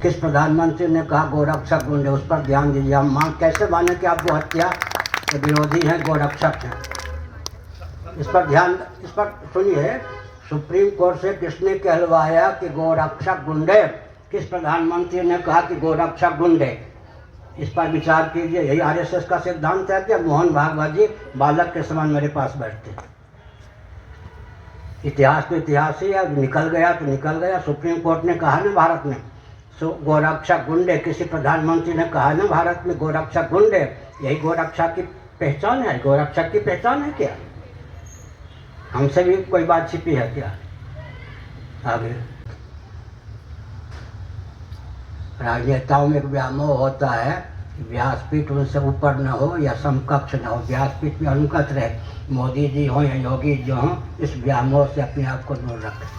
किस प्रधानमंत्री ने कहा गोरक्षक गुंड है, उस पर ध्यान दीजिए। हम कैसे माने कि आप हत्या के विरोधी हैं, गोरक्षक हैं? इस पर सुनिए, सुप्रीम कोर्ट से किसने कहलवाया कि गोरक्षक गुंडे? किस प्रधानमंत्री ने कहा कि गोरक्षक गुंडे? इस पर विचार कीजिए। यही आरएसएस का सिद्धांत है कि मोहन भागवत जी बालक के समान मेरे पास बैठते। इतिहास तो इतिहास ही है, निकल गया तो निकल गया। सुप्रीम कोर्ट ने कहा ना भारत में गोरक्षक गुंडे, किसी प्रधानमंत्री ने कहा ना भारत में गोरक्षक गुंडे। यही गोरक्षक की पहचान है? गोरक्षक की पहचान है क्या? हमसे भी कोई बात छिपी है क्या? आगे राजनेताओं में एक व्यामोह होता है, व्यासपीठ उनसे ऊपर न हो या समकक्ष न हो, व्यासपीठ में अनुगत रहे। मोदी जी हों या योगी जो हों, इस व्यामोह से अपने आप को दूर रखें।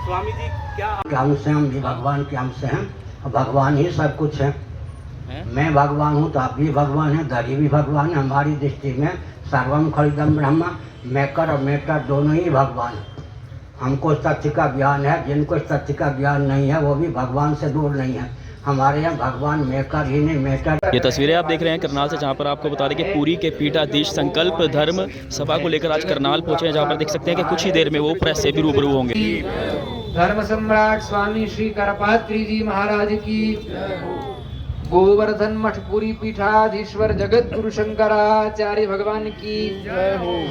स्वामी जी क्या अंश हैं? हम भी भगवान के अंश हैं, भगवान ही सब कुछ है। मैं भगवान हूँ तो आप भी भगवान हैं, दरी भी भगवान है। हमारी दृष्टि में सर्वम खलिदम ब्रह्म, मेकर और मेटर दोनों ही भगवान हैं। हमको इस तथ्य का ज्ञान है, जिनको इस तथ्य का ज्ञान नहीं है वो भी भगवान से दूर नहीं है। हमारे यहाँ भगवान मेकर ही नहीं, मेटर। ये तस्वीरें आप देख रहे हैं करनाल से, जहां पर आपको बता दें कि पुरी के पीठाधीश संकल्प धर्म सभा को लेकर आज करनाल पहुंचे हैं, जहां पर देख सकते हैं कि कुछ ही देर में वो प्रेस से भी रूबरू होंगे। धर्म सम्राट स्वामी श्री करपात्री जी महाराज की, गोवर्धन मठ पुरी पीठाधीश्वर जगत गुरु शंकराचार्य भगवान की,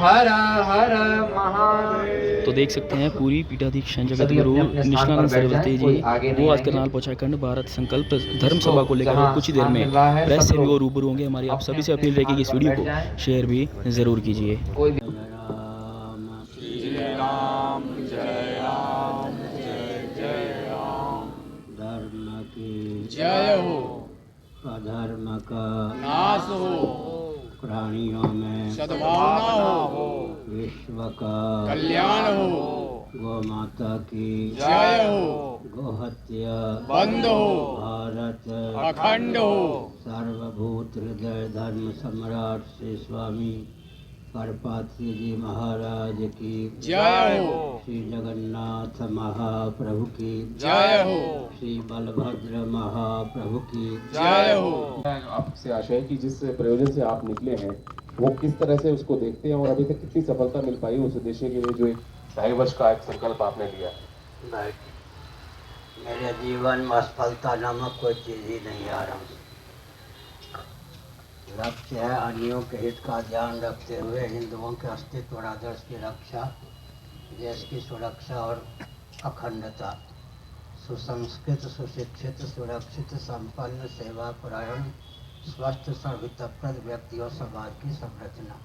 हर हर महा। तो देख सकते हैं पूरी पीठाधीश जगत गुरु निष्ठानंद सरस्वती जी वो आज करनाल पहुंचा खंड भारत संकल्प धर्म सभा को लेकर कुछ ही देर में प्रेस से भी वो रूबरू होंगे। हमारी आप सभी से अपील रहेगी कि इस वीडियो को शेयर भी जरूर कीजिए। धर्म की जय हो, अधर्म का नाश हो, प्राणियों में सद्भावना हो, विश्व का कल्याण हो, गौ माता की जय हो, गोहत्या बंद हो, भारत अखंड हो। सर्वभूत हृदय धर्म सम्राट श्री स्वामी करपात्री जी महाराज की जय हो, श्री जगन्नाथ महाप्रभु की जय हो, श्री बलभद्र महाप्रभु की जय हो। आपसे आशा है कि जिस प्रयोजन से आप निकले हैं वो किस तरह से उसको देखते हैं और अभी तक कितनी सफलता मिल पाई उस उद्देश्य के लिए जो 2.5 वर्ष का एक संकल्प आपने लिया। मेरे जीवन में असफलता नामक कोई चीज ही नहीं आ रहा। लक्ष्य है अन्यों के हित का ध्यान रखते हुए हिंदुओं के अस्तित्व और आदर्श की रक्षा, देश की सुरक्षा और अखंडता, सुसंस्कृत सुशिक्षित सुरक्षित संपन्न सेवापरायण स्वस्थ सर्वहितप्रद व्यक्ति और समाज की संरचना।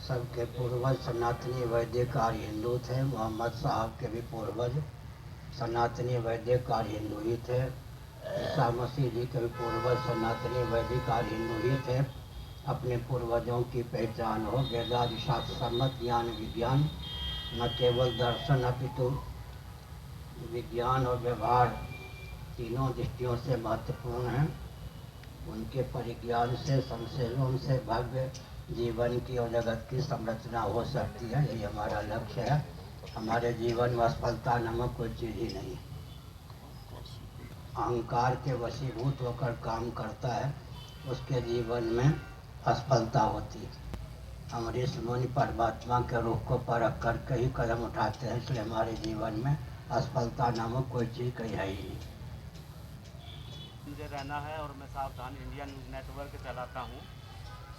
सबके पूर्वज सनातनी वैदिक आर्य हिंदू थे। मोहम्मद साहब के भी पूर्वज सनातनी वैदिक आर्य हिंदू ही थे। ईसा मसीह जी के भी पूर्वज सनातनी वैदिक आर्य हिंदू ही थे। अपने पूर्वजों की पहचान हो वेदादि शास्त्र सम्मत ज्ञान विज्ञान, न केवल दर्शन अपितु विज्ञान और व्यवहार तीनों दृष्टियों से महत्वपूर्ण हैं। उनके परिज्ञान से संशोधन से भव्य जीवन की और जगत की संरचना हो सकती है। यही हमारा लक्ष्य है। हमारे जीवन में असफलता नामक कोई चीज़ ही नहीं है। अहंकार के वशीभूत होकर काम करता है उसके जीवन में असफलता होती है। हम ऋषि मुनि परमात्मा के रूप को परख करके ही कदम उठाते हैं, इसलिए हमारे जीवन में असफलता नामक कोई चीज़ कहीं है ही नहीं। मुझे रहना है और मैं सावधान इंडिया न्यूज़ नेटवर्क चलाता हूँ।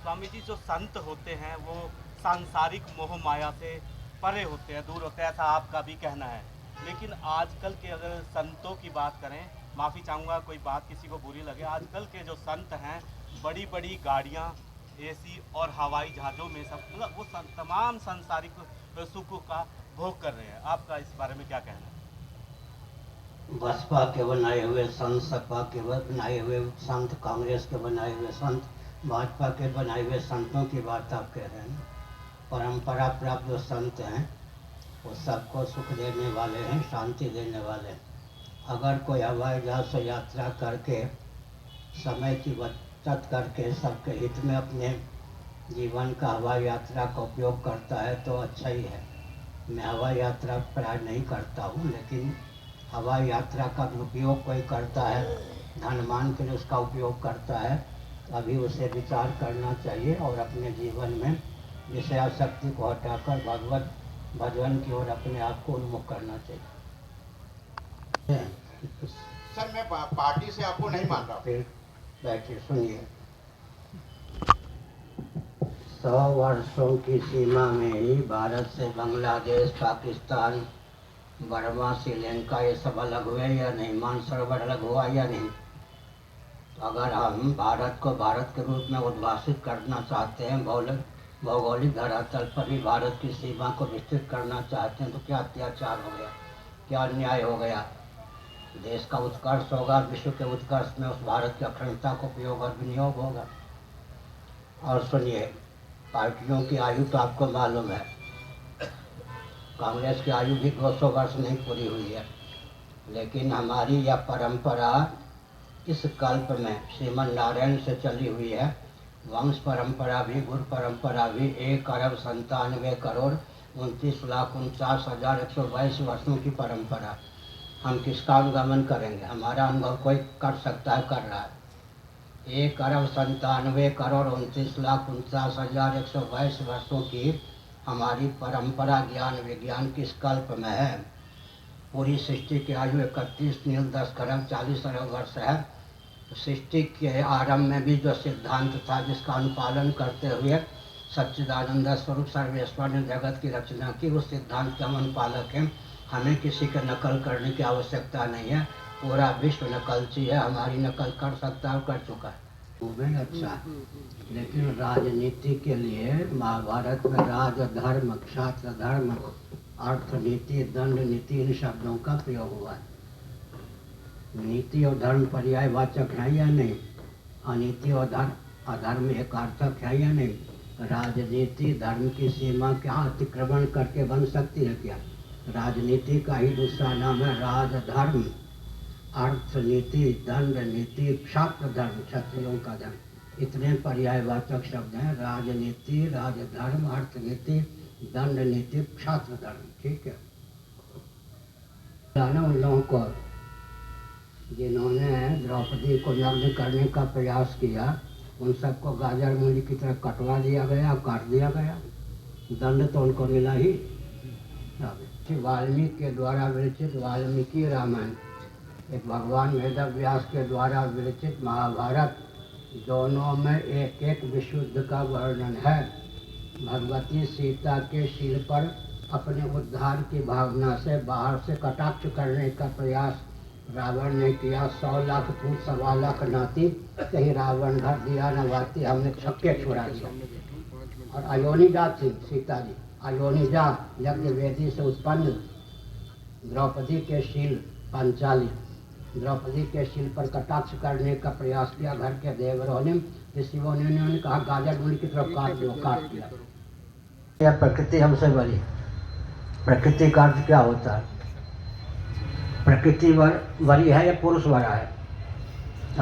स्वामी जी जो संत होते हैं वो सांसारिक मोह माया से परे होते हैं, दूर होते हैं, ऐसा आपका भी कहना है। लेकिन आजकल के अगर संतों की बात करें, माफ़ी चाहूँगा कोई बात किसी को बुरी लगे, आजकल के जो संत हैं बड़ी बड़ी गाड़ियाँ, एसी और हवाई जहाज़ों में सब मतलब वो तमाम सांसारिक सुख का भोग कर रहे हैं। आपका इस बारे में क्या कहना है? बसपा के बनाए हुए संत, सपा के बनाए हुए संत, कांग्रेस के बनाए हुए संत, भाजपा के बनाए हुए संतों की बात आप कह रहे हैं। परंपरा प्राप्त जो संत हैं वो सबको सुख देने वाले हैं, शांति देने वाले हैं। अगर कोई हवाई जहाज से यात्रा करके समय की बचत करके सबके हित में अपने जीवन का हवाई यात्रा का उपयोग करता है तो अच्छा ही है। मैं हवाई यात्रा प्राय नहीं करता हूँ, लेकिन हवाई यात्रा का उपयोग कोई करता है, धनमान के लिए उसका उपयोग करता है, तो अभी उसे विचार करना चाहिए और अपने जीवन में विषयासक्ति को हटाकर भगवत भजन की ओर अपने आप को उन्मुख करना चाहिए। सर मैं पार्टी से आपको नहीं मान रहा। फिर बैठिए, सुनिए। 100 वर्षों की सीमा में ही भारत से बांग्लादेश, पाकिस्तान, बर्मा, श्रीलंका ये सब अलग हुए या नहीं? मानसरोवर अलग हुआ या नहीं? तो अगर हम भारत को भारत के रूप में उद्भाषित करना चाहते हैं, भौगोलिक धरातल पर भी भारत की सीमा को विस्तृत करना चाहते हैं, तो क्या अत्याचार हो गया, क्या अन्याय हो गया? देश का उत्कर्ष होगा, विश्व के उत्कर्ष में उस भारत की अखंडता को उपयोग और विनियोग होगा। और सुनिए, पार्टियों की आयु तो आपको मालूम है, कांग्रेस की आयु भी 200 वर्ष नहीं पूरी हुई है, लेकिन हमारी यह परंपरा इस कल्प में श्रीमन नारायण से चली हुई है। वंश परंपरा भी, गुरु परंपरा भी 1,97,29,49,122 वर्षों की परंपरा। हम किसका अनुगमन करेंगे? हमारा अनुभव कोई कर सकता है, कर रहा है। 1,97,29,49,122 वर्षों की हमारी परंपरा ज्ञान विज्ञान किस कल्प में है। पूरी सृष्टि की आयु 31,10,40,000,000 वर्ष है। सृष्टि के आरंभ में भी जो सिद्धांत था, जिसका अनुपालन करते हुए सच्चिदानंद स्वरूप सर्वेश्वर ने जगत की रचना की, उस सिद्धांत के हम अनुपालक हैं। हमें किसी के नकल करने की आवश्यकता नहीं है। पूरा विश्व नकलची है, हमारी नकल कर सकता है और कर चुका है। अच्छा, लेकिन राजनीति के लिए महाभारत में राज धर्म, क्षात्र धर्म, अर्थ नीति, दंड नीति, इन शब्दों का प्रयोग हुआ है। नीति और धर्म पर्यायवाचक है या नहीं? अनीति और अधर्म एक अर्थक है या नहीं? राजनीति धर्म की सीमा क्या अतिक्रमण करके बन सकती है क्या? राजनीति का ही दूसरा नाम है राजधर्म। अर्थ नीति, दंड नीति, क्षात्र धर्म, क्षत्रियों का धर्म, इतने पर्यायवाचक शब्द हैं। राजनीति, राजधर्म, अर्थ नीति, दंड नीति, क्षात्र धर्म। ठीक है। उन लोगों को जिन्होंने द्रौपदी को नग्न करने का प्रयास किया, उन सबको गाजर मूली की तरह कटवा दिया गया, काट दिया गया। दंड तो उनको मिला ही। वाल्मीकि के द्वारा विरचित वाल्मीकि रामायण, एक भगवान वेदव्यास के द्वारा विरचित महाभारत, दोनों में एक एक विशुद्ध का वर्णन है। भगवती सीता के शील पर अपने उद्धार की भावना से बाहर से कटाक्ष करने का प्रयास रावण ने किया। 100 लाख फूट 1.25 लाख नाती, कहीं रावण घर दिया न वाती, हमने छक्के छुड़ा दिया। और अयोनिजा थी सीता जी, अयोनिजा यज्ञ वेदी से उत्पन्न। द्रौपदी के शील पांचाली, द्रौपदी के शील पर कटाक्ष करने का प्रयास किया। घर के देवरों ने, ऋषियों ने कहा गाजर मूली की तरफ काट दो, काट दिया। यह प्रकृति हमसे बड़ी। प्रकृति का अर्थ क्या होता है? प्रकृति वरी है या पुरुष वरा है?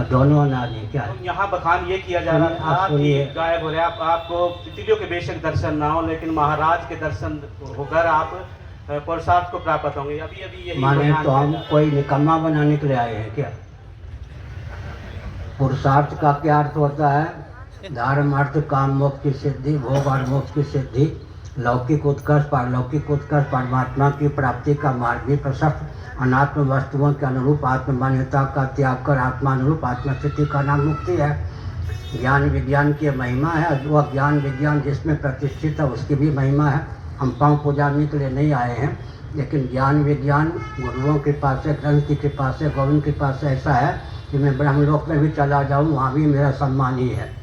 दोनों नारी क्या है? यहाँ बखान ये किया जा रहा था कि गायब हो रहे आपको तितलियों के बेशक दर्शन ना हो, लेकिन महाराज के दर्शन होकर आप पुरुषार्थ को प्राप्त होंगे। अभी यही माने तो हम कोई निकम्मा बनाने के लिए आए हैं क्या? पुरुषार्थ का क्या अर्थ होता है? धर्म, अर्थ, काम, मोक्ष की सिद्धि, भोग और मोक्ष की सिद्धि, लौकिक उत्कर्ष, पारलौकिक उत्कर्ष, परमात्मा की प्राप्ति का मार्ग भी प्रशस्त, अनात्म वस्तुओं के अनुरूप आत्ममान्यता का त्याग कर आत्मानुरूप आत्मस्थिति का नाम मुक्ति है। ज्ञान विज्ञान की महिमा है। वह ज्ञान विज्ञान जिसमें प्रतिष्ठित है उसकी भी महिमा है। हम पाँव पूजाने के लिए नहीं आए हैं, लेकिन ज्ञान विज्ञान गुरुओं के पास से, ग्रंथ की कृपा से, गोविंद की कृपा से ऐसा है कि मैं ब्रह्मलोक में भी चला जाऊँ, वहाँ भी मेरा सम्मान ही है।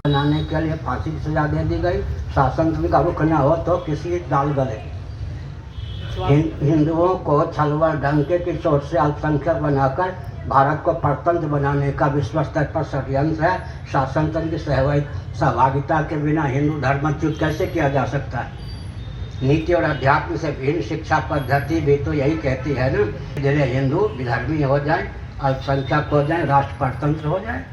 बनाने के लिए फांसी की सजा दे दी गई। शासन का रुख न हो तो किसी दाल गले। हिंदुओं को छलवा डंके की चोट से अल्पसंख्यक बनाकर भारत को परतंत्र बनाने का विश्व स्तर पर षड्यंत्र है। शासन तंत्र की सहभागिता के बिना हिंदू धर्मच्युत कैसे किया जा सकता है? नीति और अध्यात्म से भिन्न शिक्षा पद्धति भी तो यही कहती है ना, धीरे हिंदू विधर्मी हो जाए, अल्पसंख्यक हो जाए, राष्ट्र परतंत्र हो जाए।